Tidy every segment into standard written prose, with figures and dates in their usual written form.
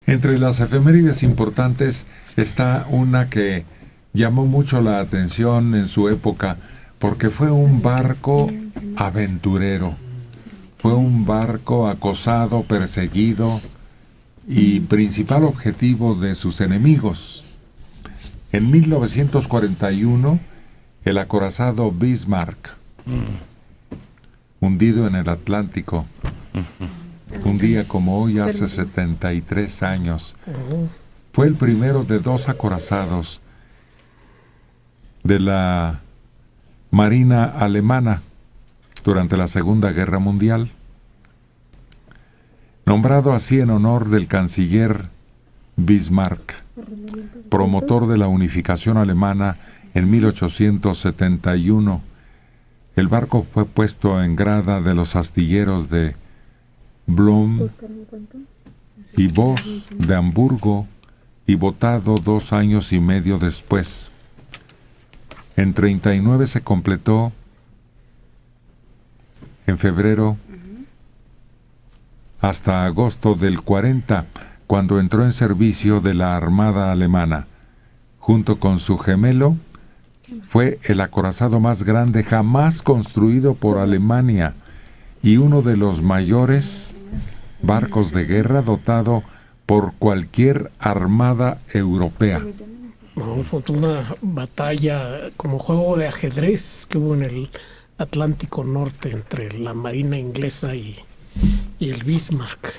Entre las efemérides importantes está una que llamó mucho la atención en su época porque fue un barco aventurero. Fue un barco acosado, perseguido y principal objetivo de sus enemigos. En 1941, el acorazado Bismarck, hundido en el Atlántico, un día como hoy hace 73 años, fue el primero de 2 acorazados de la Marina alemana durante la Segunda Guerra Mundial, nombrado así en honor del canciller Bismarck, promotor de la unificación alemana en 1871. El barco fue puesto en grada de los astilleros de Blum y Voss de Hamburgo y botado 2 años y medio después. En 39 se completó en febrero hasta agosto del 40, cuando entró en servicio de la Armada alemana. Junto con su gemelo, fue el acorazado más grande jamás construido por Alemania y uno de los mayores barcos de guerra dotado por cualquier armada europea. No, fue una batalla como juego de ajedrez que hubo en el Atlántico Norte entre la Marina inglesa y el Bismarck.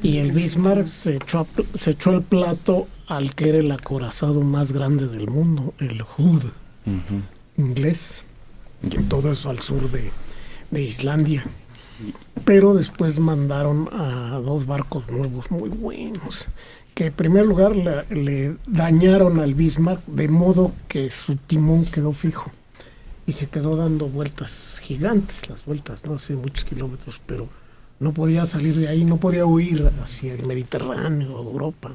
Y el Bismarck se echó al plato al que era el acorazado más grande del mundo, el Hood inglés, todo eso al sur de Islandia. Pero después mandaron a 2 barcos nuevos muy buenos, que en primer lugar le dañaron al Bismarck de modo que su timón quedó fijo y se quedó dando vueltas gigantes, las vueltas, no sé, muchos kilómetros, pero no podía salir de ahí, no podía huir hacia el Mediterráneo o Europa.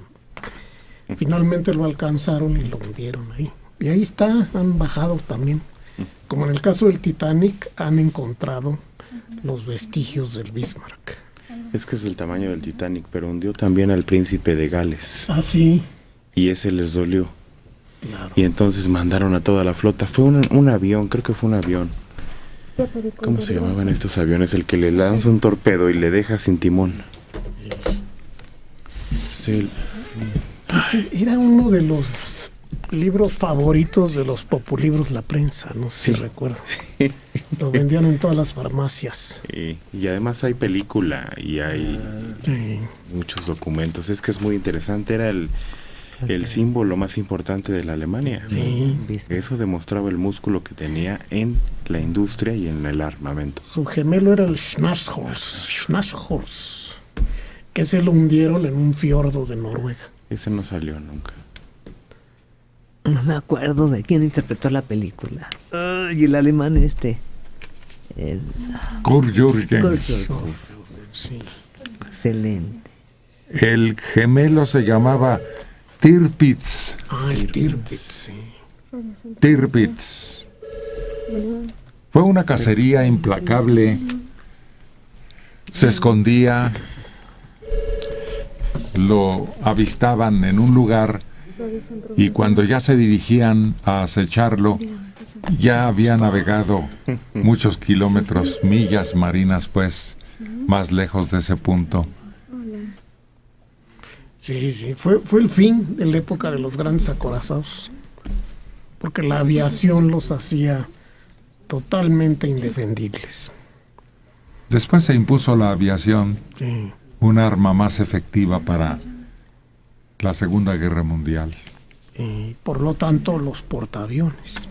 Finalmente lo alcanzaron y lo hundieron ahí. Y ahí está, han bajado también. Como en el caso del Titanic, han encontrado los vestigios del Bismarck. Es que es el tamaño del Titanic, pero hundió también al príncipe de Gales. Ah, sí. Y ese les dolió. Claro. Y entonces mandaron a toda la flota. Fue un avión, creo que fue un avión. ¿Cómo se llamaban estos aviones? El que le lanza un torpedo y le deja sin timón. Era uno de los libros favoritos de los populibros La Prensa, no sé si recuerdo. Sí. Lo vendían en todas las farmacias. Sí. Y además hay película y hay muchos documentos. Es que es muy interesante. Era el símbolo más importante de la Alemania. Sí. Eso demostraba el músculo que tenía en la industria y en el armamento. Su gemelo era el Schnashhorst, que se lo hundieron en un fiordo de Noruega. Ese no salió nunca. No me acuerdo de quién interpretó la película. Y el alemán Kurt Jürgen. Sí. Excelente. El gemelo se llamaba Tirpitz. El Tirpitz, sí. Tirpitz. Fue una cacería implacable. Se escondía. Lo avistaban en un lugar y cuando ya se dirigían a acecharlo, ya había navegado muchos kilómetros, millas marinas, pues, más lejos de ese punto. Sí, fue el fin de la época de los grandes acorazados, porque la aviación los hacía totalmente indefendibles. Después se impuso la aviación, un arma más efectiva para la Segunda Guerra Mundial. Y por lo tanto, los portaaviones.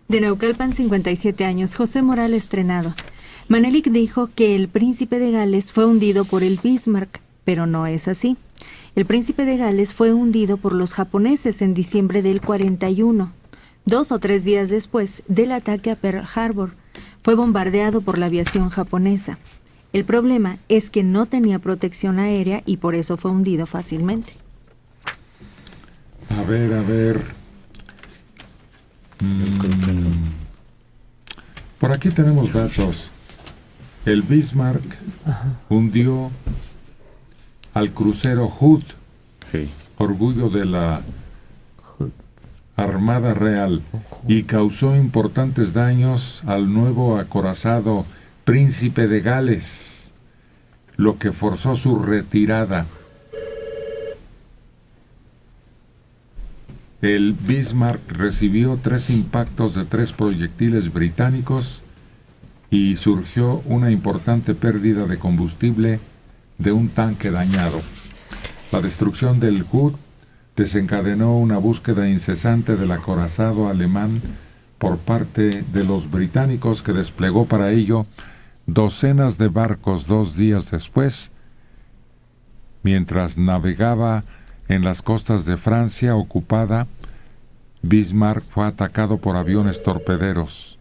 De Naucalpan, 57 años, José Morales Trenado. Manelik dijo que el príncipe de Gales fue hundido por el Bismarck, pero no es así. El príncipe de Gales fue hundido por los japoneses en diciembre del 41, 2 o 3 días después del ataque a Pearl Harbor. Fue bombardeado por la aviación japonesa. El problema es que no tenía protección aérea y por eso fue hundido fácilmente. A ver. Por aquí tenemos datos. El Bismarck hundió al crucero Hood, Sí. orgullo de la Armada Real, y causó importantes daños al nuevo acorazado Príncipe de Gales, lo que forzó su retirada. El Bismarck recibió 3 impactos de 3 proyectiles británicos y surgió una importante pérdida de combustible de un tanque dañado. La destrucción del Hood desencadenó una búsqueda incesante del acorazado alemán por parte de los británicos, que desplegó para ello docenas de barcos 2 días después, mientras navegaba en las costas de Francia ocupada. Bismarck fue atacado por aviones torpederos.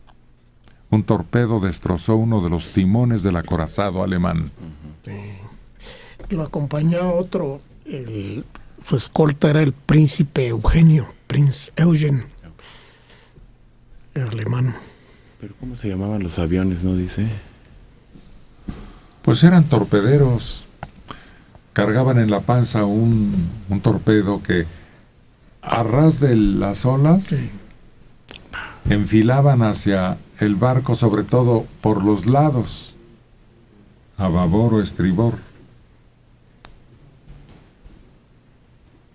Un torpedo destrozó uno de los timones del acorazado alemán. Lo acompañaba otro, su escolta era el príncipe Eugenio, Prince Eugen, el alemán. Pero ¿cómo se llamaban los aviones, no dice? Pues eran torpederos. Cargaban en la panza un torpedo que, a ras de las olas, Sí. enfilaban hacia el barco, sobre todo por los lados, a babor o estribor.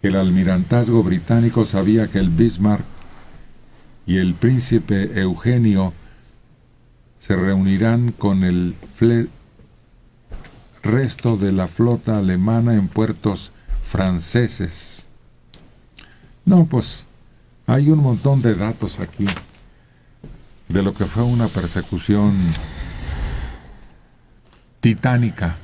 El almirantazgo británico sabía que el Bismarck y el príncipe Eugenio se reunirán con el resto de la flota alemana en puertos franceses. No, pues hay un montón de datos aquí de lo que fue una persecución titánica